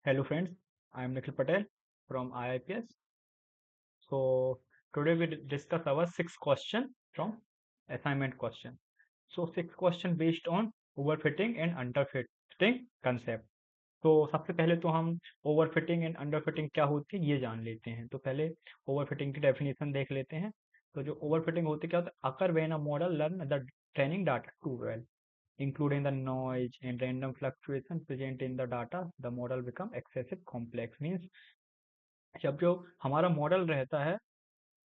Hello friends, I am Nikhil Patel from IIPS. So today we discuss our sixth question from assignment question. So sixth question based on overfitting and underfitting concept. तो सबसे पहले तो हम overfitting and underfitting क्या होती है ये जान लेते हैं। तो पहले ओवरफिटिंग की डेफिनेशन देख लेते हैं। तो जो ओवरफिटिंग होती है क्या होता है, occur when a model learn the training data too well including the noise and random fluctuation present in the data, the model become excessive complex means जब जो हमारा मॉडल रहता है,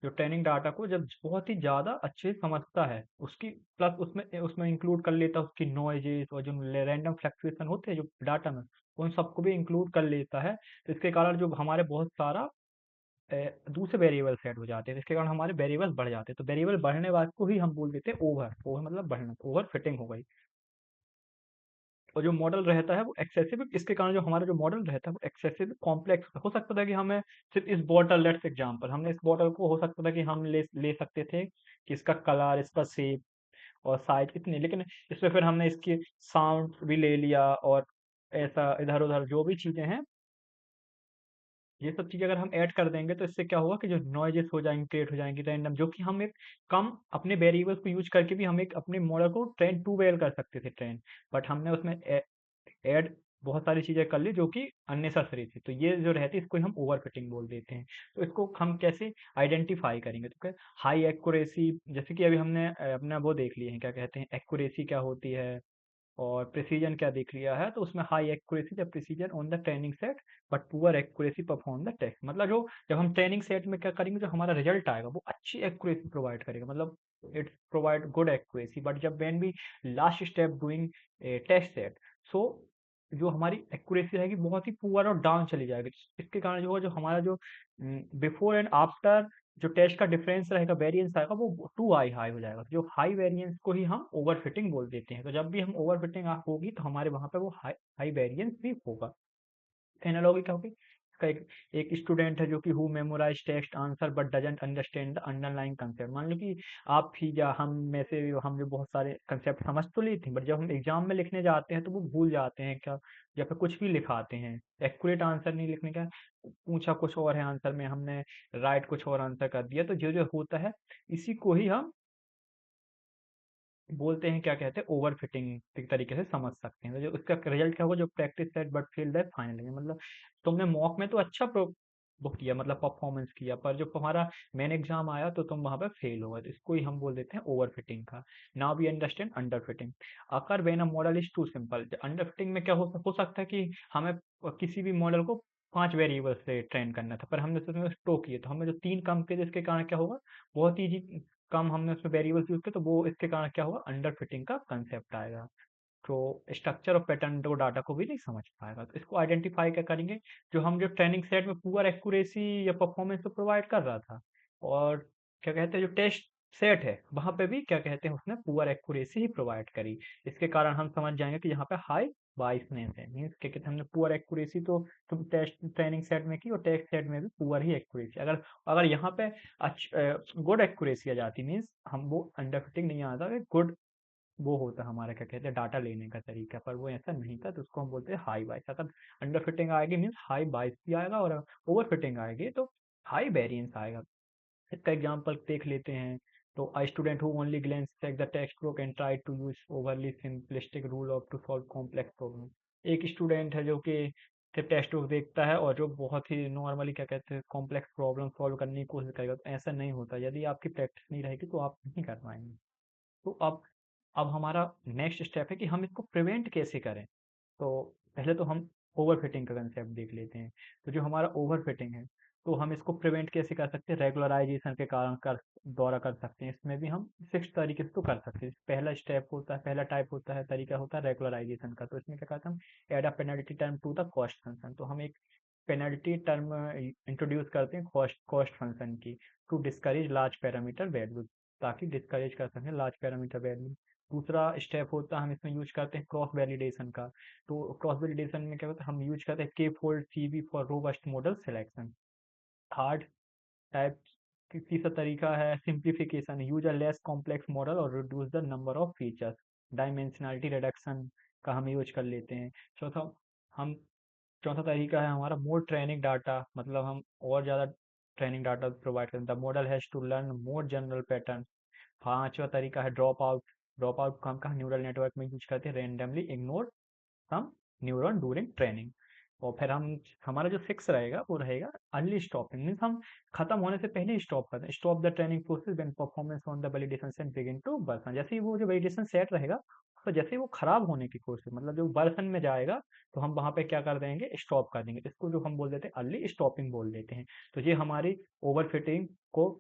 जो ट्रेनिंग डाटा को जब बहुत ही ज़्यादा अच्छे से समझता है, उसकी प्लस उसमें उसमें इंक्लूड कर लेता है उसकी नॉइजेस और जो रैंडम फ्लक्चुएशन होते हैं जो डाटा में, उन सबको भी इंक्लूड कर लेता है। तो इसके कारण जो हमारे बहुत सारा दूसरे वेरिएबल सेट हो जाते हैं, जिसके कारण हमारे वेरिएबल बढ़ जाते हैं। तो वेरिएबल बढ़ने वाले को ही हम बोल देते हैं ओवर। ओवर मतलब बढ़ना, ओवर फिटिंग हो गई। और जो मॉडल रहता है वो एक्सेसिव, इसके कारण जो हमारा जो मॉडल रहता है वो एक्सेसिव कॉम्प्लेक्स हो सकता था कि हमें सिर्फ इस बॉटल, लेट्स एग्जांपल, हमने इस बॉटल को हो सकता था कि हम ले ले सकते थे कि इसका कलर, इसका शेप और साइज इतने, लेकिन इसमें फिर हमने इसकी साउंड भी ले लिया और ऐसा इधर उधर जो भी चीजें हैं, ये सब चीजें अगर हम ऐड कर देंगे तो इससे क्या होगा कि जो नॉइजेस हो जाएंगे, क्रिएट हो जाएंगी रैंडम, जो कि हम एक कम अपने वेरिएबल्स को यूज करके भी हम एक अपने मॉडल को ट्रेन टू वेल कर सकते थे ट्रेन। बट हमने उसमें ऐड बहुत सारी चीजें कर ली जो कि अननेसेसरी थी। तो ये जो रहती है इसको हम ओवर फिटिंग बोल देते हैं। तो इसको हम कैसे आइडेंटिफाई करेंगे, तो क्या हाई एक्यूरेसी, जैसे कि अभी हमने अपना वो देख लिए हैं, क्या कहते हैं एक्यूरेसी क्या होती है और प्रिसीजन क्या देख लिया है। तो उसमें high accuracy the precision on the training set but poor accuracy perform the test, मतलब जो जब हम ट्रेनिंग सेट में क्या करेंगे, जो हमारा रिजल्ट आएगा वो अच्छी एक्यूरेसी प्रोवाइड करेगा, मतलब it's provide good accuracy. But जब when we last step doing test set, so जो हमारी एक्यूरेसी रहेगी बहुत ही पुअर और डाउन चली जाएगी। इसके कारण जो होगा, जो हमारा जो बिफोर एंड आफ्टर जो टेस्ट का डिफरेंस रहेगा, वेरिएंस आएगा, वो टू हाई हाई हो जाएगा। जो हाई वेरिएंस को ही हम ओवर फिटिंग बोल देते हैं। तो जब भी हम ओवर फिटिंग होगी तो हमारे वहां पे वो हाई हाई वेरिएंस भी होगा। एनालॉगी क्या होगी, इसका एक स्टूडेंट है जो कि who memorize text answer but doesn't understand the underlying concept. मान लो कि आप ही या हम में से हम जो बहुत सारे कंसेप्ट समझ तो ली थी, बट जब हम एग्जाम में लिखने जाते हैं तो वो भूल जाते हैं क्या, या फिर कुछ भी लिखाते हैं, एक्यूरेट आंसर नहीं लिखने का, पूछा कुछ और है आंसर में, हमने राइट कुछ और आंसर कर दिया। तो जो जो होता है, इसी को ही हम बोलते हैं, क्या कहते हैं, ओवर फिटिंग के तरीके से समझ सकते हैं। तो जो उसका रिजल्ट क्या होगा, जो practice set but fail that finally, मतलब तुमने मॉक में तो अच्छा वो किया, मतलब परफॉर्मेंस किया, पर जो तुम्हारा मेन एग्जाम आया तो तुम वहां पर फेल हो गए। तो इसको ही हम बोल देते हैं ओवर फिटिंग का। Now we understand under fitting. Occur when a model is too simple. Under fitting में क्या हो सकता है कि हमें किसी भी मॉडल को 5 वेरिएबल से ट्रेन करना था, पर हमने उसमें स्टो किए, तो हमें जो 3 कम के, जिसके कारण क्या होगा, बहुत ही कम हमने उसमें वेरिएबल्स यूज किए, तो वो इसके कारण क्या होगा, अंडर फिटिंग का कंसेप्ट आएगा। तो स्ट्रक्चर और पैटर्न को, डाटा को भी नहीं समझ पाएगा। तो इसको आइडेंटिफाई क्या करेंगे, जो हम जो ट्रेनिंग सेट में पुअर एक्यूरेसी या परफॉर्मेंस तो प्रोवाइड कर रहा था, और क्या कहते हैं जो टेस्ट सेट है वहां पे भी क्या कहते हैं उसने पुअर एक्यूरेसी ही प्रोवाइड करी। इसके कारण हम समझ जाएंगे कि यहाँ पे हाई बाइसनेस है, मीन्स क्या कहते हैं हमने पुअर एक्यूरेसी तो तुम टेस्ट ट्रेनिंग सेट में की और टेस्ट सेट में भी पुअर ही एक्यूरेसी। अगर अगर यहाँ पे गुड एक्यूरेसी आ जाती, मीन्स हम वो अंडर फिटिंग नहीं आता, गुड वो होता हमारा क्या कहते हैं डाटा लेने का तरीका, पर वो ऐसा नहीं था। तो उसको हम बोलते हैं हाई बाइस। अगर अंडर फिटिंग आएगी मीन्स हाई बाइस भी आएगा, और ओवर फिटिंग आएगी तो हाई वेरिएंस आएगा। इसका एग्जांपल देख लेते हैं। तो a student who only glance check the textbook and try to use overly simplistic rule of to solve complex problem। एक स्टूडेंट है जो कि सिर्फ टेक्स्ट बुक देखता है और जो बहुत ही नॉर्मली क्या कहते हैं कॉम्प्लेक्स प्रॉब्लम सॉल्व करने की कोशिश करेगा। तो ऐसा नहीं होता, यदि आपकी प्रैक्टिस नहीं रहेगी तो आप नहीं कर पाएंगे। तो अब हमारा नेक्स्ट स्टेप है कि हम इसको प्रिवेंट कैसे करें। तो पहले तो हम ओवर फिटिंग का कंसेप्ट देख लेते हैं। तो जो हमारा ओवर फिटिंग है, तो हम इसको प्रिवेंट कैसे कर सकते हैं, रेगुलराइजेशन के कारण कर द्वारा कर सकते हैं। इसमें भी हम 6 तरीके से तो कर सकते हैं। पहला स्टेप होता है, पहला टाइप होता है, तरीका होता है रेगुलराइजेशन का। तो इसमें क्या कहते हैं, हम add a penalty term to the cost function. तो हम एक पेनल्टी टर्म इंट्रोड्यूस करते हैं कॉस्ट कॉस्ट फंक्शन की, to discourage large parameter value, ताकि डिस्करेज कर सकें लार्ज पैरामीटर वैल्यू। दूसरा स्टेप होता है, हम इसमें यूज करते हैं क्रॉस वैलिडेशन का। तो क्रॉस वैलिडेशन में क्या होता है, हम यूज करते हैं K fold CV for robust model selection. Third type, तीसरा तरीका है simplification, use a less complex model और reduce the number of features. Dimensionality reduction का हम यूज कर लेते हैं। चौथा, हम चौथा तरीका है हमारा मोर ट्रेनिंग डाटा, मतलब हम और ज़्यादा ट्रेनिंग डाटा प्रोवाइड करें। The model has to learn more general pattern. पांचवा तरीका है ड्रॉप आउट। ड्रॉप आउट को हम कहाँ न्यूरल नेटवर्क में यूज करते हैं, रेंडमली इग्नोर सम न्यूरॉन ड्यूरिंग ट्रेनिंग। और फिर हम हमारा जो फिक्स रहेगा वो रहेगा अर्ली स्टॉपिंग, मीन्स हम खत्म होने से पहले ही स्टॉप करते हैं। Stop the training process when performance on the validation set begin to worsen. जैसे ही वो जो वैलिडेशन सेट रहेगा, तो जैसे ही वो खराब होने की कोशिश, मतलब जो वर्सन में जाएगा, तो हम वहां पे क्या कर देंगे, स्टॉप कर देंगे। इसको जो हम बोल देते हैं अर्ली स्टॉपिंग बोल देते हैं। तो ये हमारी ओवरफिटिंग को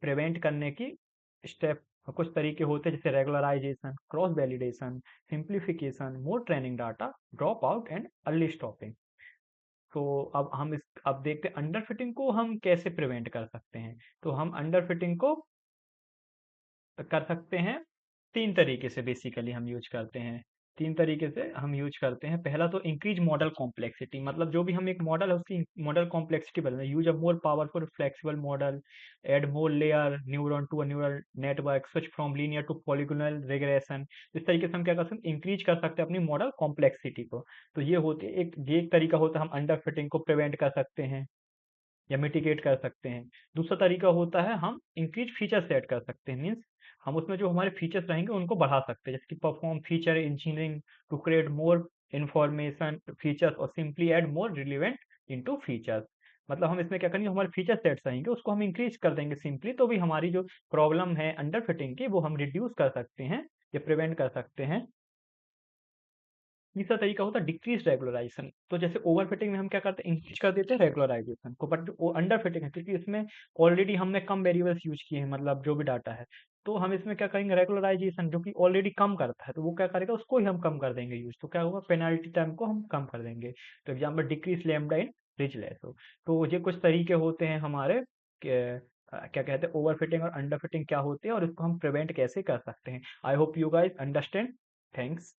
प्रिवेंट करने की स्टेप कुछ तरीके होते हैं, जैसे regularisation, cross validation, simplification, more training data, drop out and early stopping. तो अब देखते हैं अंडर फिटिंग को हम कैसे प्रिवेंट कर सकते हैं। तो हम अंडर फिटिंग को कर सकते हैं तीन तरीके से, बेसिकली हम यूज करते हैं। तीन तरीके से हम यूज करते हैं। पहला तो इंक्रीज मॉडल कॉम्प्लेक्सिटी, मतलब जो भी हम एक मॉडल है उसकी मॉडल कॉम्प्लेक्सिटी बढ़ाना। Use a more powerful flexible model, add more layer neuron to a neural network, switch from linear to polygonal regression. इस तरीके से हम क्या कर सकते हैं, इंक्रीज कर सकते हैं अपनी मॉडल कॉम्प्लेक्सिटी को। तो ये एक तरीका होता है, हम अंडर फिटिंग को प्रिवेंट कर सकते हैं या मिटिगेट कर सकते हैं। दूसरा तरीका होता है हम इंक्रीज फीचर सेट कर सकते हैं, मीन्स हम उसमें जो हमारे फीचर्स रहेंगे उनको बढ़ा सकते हैं, जैसे कि perform feature engineering to create more information features और simply add more relevant into features. मतलब हम इसमें क्या करेंगे, हमारे फीचर सेट्स रहेंगे उसको हम इंक्रीज कर देंगे सिंपली, तो भी हमारी जो प्रॉब्लम है अंडर फिटिंग की वो हम रिड्यूस कर सकते हैं या प्रिवेंट कर सकते हैं। तीसरा तरीका होता है डिक्रीज रेगुलराइजेशन। तो जैसे ओवर फिटिंग में हम क्या करते हैं, इंक्रीज कर देते हैं रेगुलराइजेशन को, बट वो अंडर फिटिंग है क्योंकि इसमें ऑलरेडी हमने कम वेरिएबल्स यूज किए हैं, मतलब जो भी डाटा है। तो हम इसमें क्या करेंगे, रेगुलराइजेशन जो कि ऑलरेडी कम करता है, तो वो क्या करेगा, उसको ही हम कम कर देंगे यूज। तो क्या होगा, पेनाल्टी टाइम को हम कम कर देंगे। तो एग्जाम्पल डिक्रीज लैम्बडा इन रिजलेस हो। तो ये कुछ तरीके होते हैं हमारे क्या कहते हैं ओवर फिटिंग और अंडर फिटिंग क्या होती है और इसको हम प्रिवेंट कैसे कर सकते हैं। I hope you guys understand. Thanks.